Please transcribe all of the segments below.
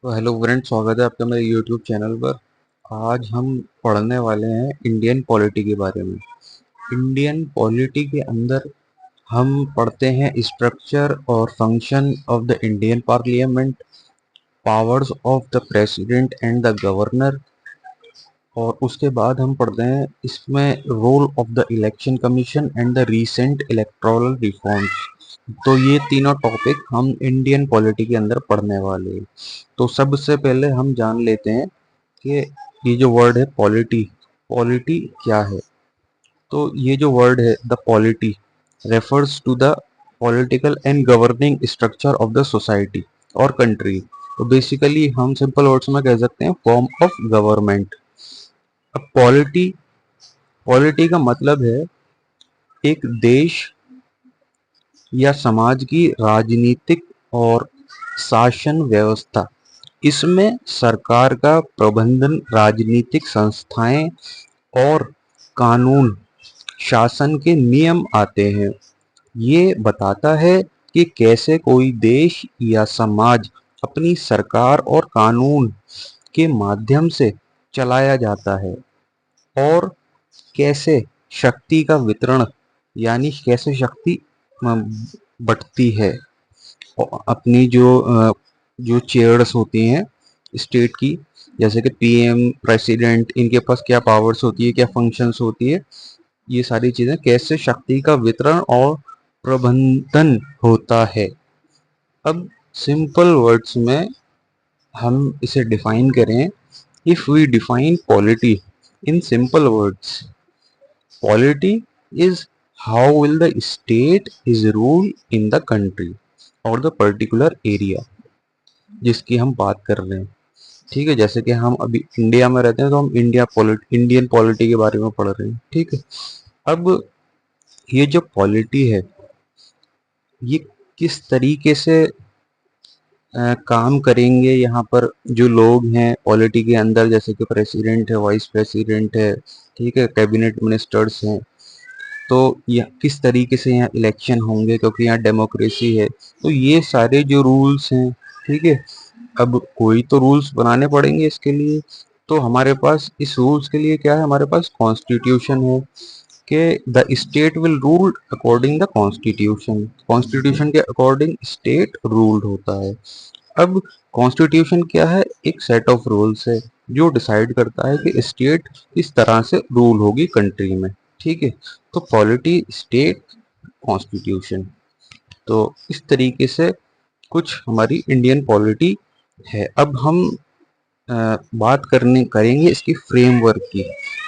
तो hello friend, स्वागत है आपका मेरे यूट्यूब चैनल पर। आज हम पढ़ने वाले हैं इंडियन पॉलिटी के बारे में। इंडियन पॉलिटी के अंदर हम पढ़ते हैं स्ट्रक्चर और function of the Indian parliament, powers of the president and the governor, और उसके बाद हम पढ़ते हैं इसमें role of the election commission and the recent electoral reforms. तो ये तीनों टॉपिक हम इंडियन पॉलिटी के अंदर पढ़ने वाले हैं। तो सबसे पहले हम जान लेते हैं कि ये जो वर्ड है पॉलिटी, पॉलिटी क्या है। तो ये जो वर्ड है the polity refers to the political and governing structure of the society और कंट्री। तो बेसिकली हम सिंपल वर्ड्स में कह सकते हैं फॉर्म ऑफ गवर्नमेंट। अब पॉलिटी, पॉलिटी का मतलब है एक देश या समाज की राजनीतिक और शासन व्यवस्था। इसमें सरकार का प्रबंधन, राजनीतिक संस्थाएं और कानून, शासन के नियम आते हैं। ये बताता है कि कैसे कोई देश या समाज अपनी सरकार और कानून के माध्यम से चलाया जाता है, और कैसे शक्ति का वितरण, यानी कैसे शक्ति बंटती है। और अपनी जो चेयर्स होती हैं स्टेट की, जैसे कि पीएम, प्रेसिडेंट, इनके पास क्या पावर्स होती है, क्या फंक्शंस होती है, ये सारी चीजें कैसे शक्ति का वितरण और प्रबंधन होता है। अब सिंपल वर्ड्स में हम इसे डिफाइन करें। If we define polity in simple words, polity is how will the state is rule in the country और the particular area जिसकी हम बात कर रहे हैं। ठीक है, जैसे कि हम अभी इंडिया में रहते हैं तो हम इंडियन पॉलिटी के बारे में पढ़ रहे हैं। ठीक है, अब ये जो पॉलिटी है ये किस तरीके से काम करेंगे, यहाँ पर जो लोग हैं पॉलिटी के अंदर, जैसे कि प्रेसिडेंट है, वाइस प्रेसिडेंट है, ठीक है, कैबिनेट मिनिस्टर्स हैं, तो यह किस तरीके से यहाँ इलेक्शन होंगे, क्योंकि यहाँ डेमोक्रेसी है। तो ये सारे जो रूल्स हैं, ठीक है, अब कोई तो रूल्स बनाने पड़ेंगे इसके लिए। तो हमारे पास इस रूल्स के लिए क्या है, हमारे पास कॉन्स्टिट्यूशन है कि the state will rule according the constitution. Constitution के अकॉर्डिंग स्टेट रूल्ड होता है। अब कॉन्स्टिट्यूशन क्या है, एक सेट ऑफ रूल्स है जो डिसाइड करता है कि स्टेट किस तरह से रूल होगी कंट्री में। ठीक है, तो पॉलिटी, स्टेट, कॉन्स्टिट्यूशन, तो इस तरीके से कुछ हमारी इंडियन पॉलिटी है। अब हम बात करेंगे इसकी फ्रेमवर्क की,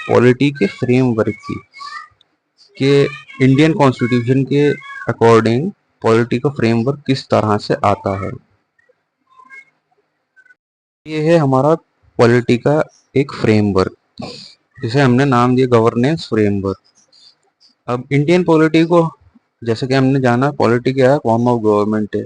पॉलिटी के फ्रेमवर्क की, कि इंडियन कॉन्स्टिट्यूशन के अकॉर्डिंग पॉलिटी का फ्रेमवर्क किस तरह से आता है। ये है हमारा पॉलिटी का एक फ्रेमवर्क, जिसे हमने नाम दिया गवर्नेंस फ्रेमवर्क। अब इंडियन पॉलिटी को, जैसे कि हमने जाना पॉलिटी क्या है, फॉर्म ऑफ गवर्नमेंट है,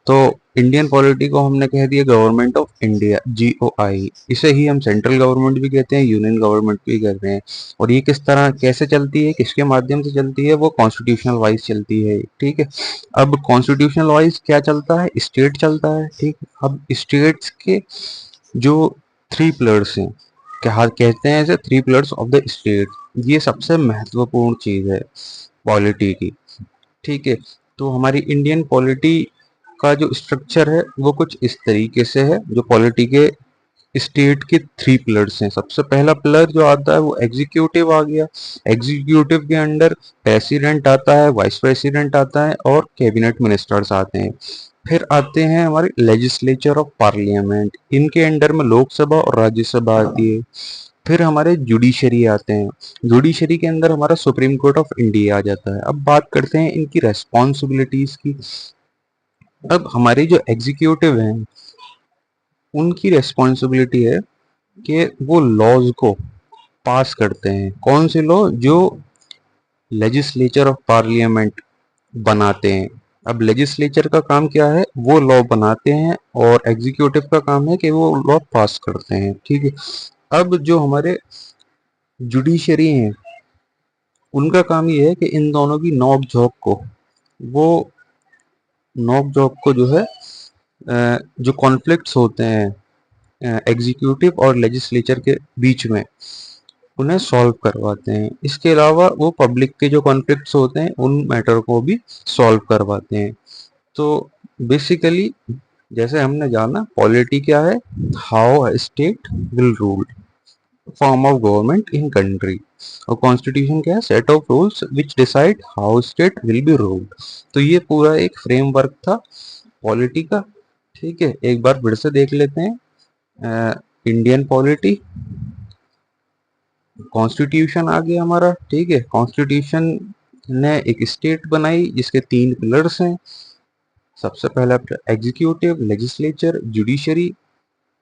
तो इंडियन पॉलिटी को हमने कह दिया गवर्नमेंट ऑफ इंडिया, GOI। इसे ही हम सेंट्रल गवर्नमेंट भी कहते हैं, यूनियन गवर्नमेंट भी कहते हैं। और ये किस तरह कैसे चलती है, किसके माध्यम से चलती है, वो कॉन्स्टिट्यूशनल वाइज चलती है। ठीक है, अब कॉन्स्टिट्यूशनल वाइज क्या चलता है, स्टेट चलता है। ठीक है, अब स्टेट्स के जो थ्री पिलर्स हैं, क्या कहते हैं इसे, three pillars of the state, ये सबसे महत्वपूर्ण चीज है पॉलिटी की। ठीक है, तो हमारी इंडियन पॉलिटी का जो स्ट्रक्चर है वो कुछ इस तरीके से है, जो पॉलिटी के स्टेट के थ्री पिलर्स हैं। सबसे पहला पिलर जो आता है वो एग्जीक्यूटिव आ गया। एग्जीक्यूटिव के अंडर प्रेसिडेंट आता है, वाइस प्रेसिडेंट आता है और कैबिनेट मिनिस्टर्स आते हैं। फिर आते हैं हमारे लेजिस्लेचर ऑफ पार्लियामेंट, इनके अंडर में लोकसभा और राज्यसभा आती है। फिर हमारे जुडिशरी आते हैं, जुडिशरी के अंदर हमारा सुप्रीम कोर्ट ऑफ इंडिया आ जाता है। अब बात करते हैं इनकी रेस्पॉन्सिबिलिटीज की। अब हमारे जो एग्जीक्यूटिव हैं उनकी रेस्पॉन्सिबिलिटी है कि वो लॉज को पास करते हैं। कौन से लॉ, जो लेजिस्लेचर ऑफ पार्लियामेंट बनाते हैं। अब लेजिस्लेचर का काम क्या है, वो लॉ बनाते हैं, और एग्जीक्यूटिव का काम है कि वो लॉ पास करते हैं। ठीक है, अब जो हमारे जुडिशरी हैं उनका काम ये है कि इन दोनों की नोक झोंक को, वो नोक झोंक को जो है, जो कॉन्फ्लिक्ट्स होते हैं एग्जीक्यूटिव और लेजिस्लेचर के बीच में उन्हें सॉल्व करवाते हैं। इसके अलावा वो पब्लिक के जो कॉन्फ्लिक्ट्स होते हैं उन मैटर को भी सॉल्व करवाते हैं। तो बेसिकली जैसे हमने जाना पॉलिटी क्या है, how state will rule, form of government in country, और कॉन्स्टिट्यूशन क्या है, set of rules which decide how state will be ruled. तो ये पूरा एक फ्रेमवर्क था पॉलिटी का। ठीक है, एक बार फिर से देख लेते हैं। इंडियन पॉलिटी, कॉन्स्टिट्यूशन आ गया हमारा। ठीक है, कॉन्स्टिट्यूशन ने एक स्टेट बनाई जिसके 3 पिलर्स हैं। सबसे पहला एग्जीक्यूटिव, लेजिस्लेचर, जुडिशरी।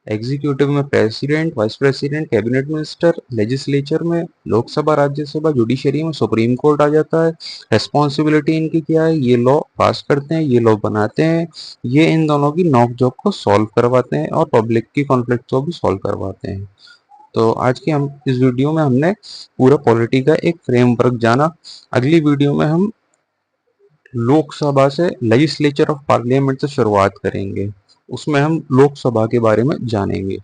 एग्जीक्यूटिव में president, vice president, cabinet minister. Legislature में लोकसभा, राज्यसभा। जुडिशरी में सुप्रीम कोर्ट आ जाता है। रेस्पॉन्सिबिलिटी इनकी क्या है, ये लॉ पास करते हैं, ये लॉ बनाते हैं, ये इन दोनों की नोकझोंक को सॉल्व करवाते हैं और पब्लिक की कॉन्फ्लिक्ट को भी सॉल्व करवाते हैं। तो आज की हम इस वीडियो में हमने पूरा पॉलिटी का एक फ्रेमवर्क जाना। अगली वीडियो में हम लोकसभा से, लेजिस्लेचर ऑफ पार्लियामेंट से शुरुआत करेंगे। उसमें हम लोकसभा के बारे में जानेंगे।